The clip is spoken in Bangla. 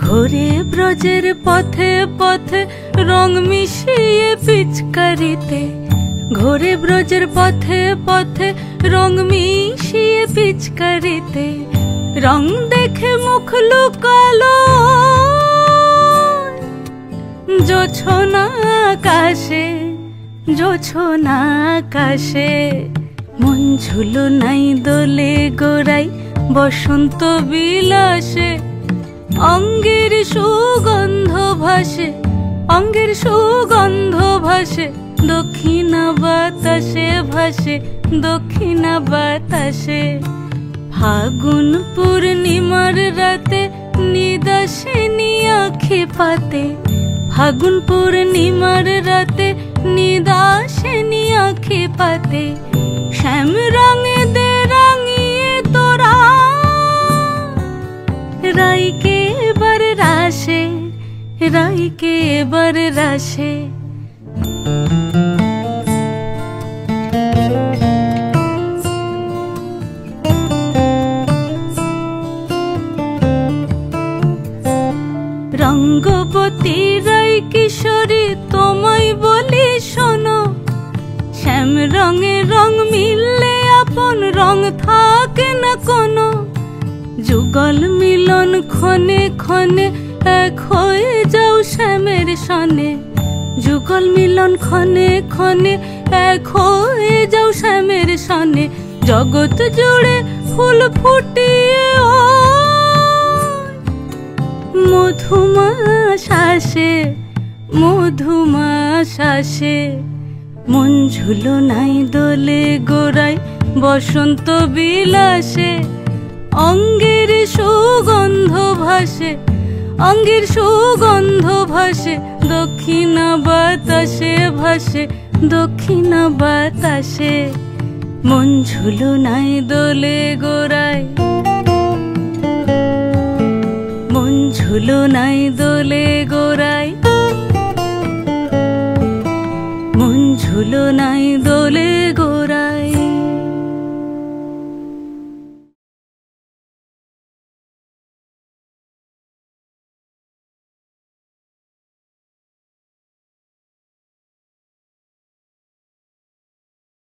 ঘোরে ব্রজের পথে পথে রং মিশিয়ে পিচকারিতে, ঘোরে ব্রজের পথে পথে রং মিশিয়ে পিচকারিতে, রং দেখে মুখ লুকালো জোছনা আকাশে, জোছনা আকাশে। মন ঝুলো নাই দোলে গোড়াই বসন্ত বিলাসে, অঙ্গের সুগন্ধ ভাসে, অঙ্গের সুগন্ধ ভাসে, দক্ষিণা বাতাসে ভাসে, দক্ষিণা বাতাসে। ফাগুন পূর্ণিমার রাতে নিদাসিনী আঁখি পাতে, ফাগুন পূর্ণিমার রাতে নিদাসিনী আঁখি পাতে, শ্যাম রঙে দে রাঙিয়ে তোরা রাইকে এবার রাশে, রাইকে এবার রাশে। রঙ্গবতী রাই কিশোরী তোমায় বলি শোনো, শ্যাম রঙে রং মিললে আপন রং থাকে না কোনো, যুগল মিলন ক্ষণে ক্ষণে এক হয়ে যাও শ্যামের সনে, যুগল মিলন ক্ষণে ক্ষণে এক হয়ে যাও শ্যামের সনে। জগৎ জুড়ে ফুল ফুটিয়ে ও মধুমাশাসে, মধুমাশাসে। মন ঝুলো নাই দোলে গোড়াই বসন্ত বিলাসে, অঙ্গের সুগন্ধ ভাসে, অঙ্গের সুগন্ধ ভাসে, দক্ষিণা বাতাসে ভাসে, দক্ষিণা বাতাসে। মন ঝুলো নাই দোলে গোড়াই, মন ঝুলো নাই দোলে গোড়াই, মন ঝুলো নাই দোলে গোড়াই।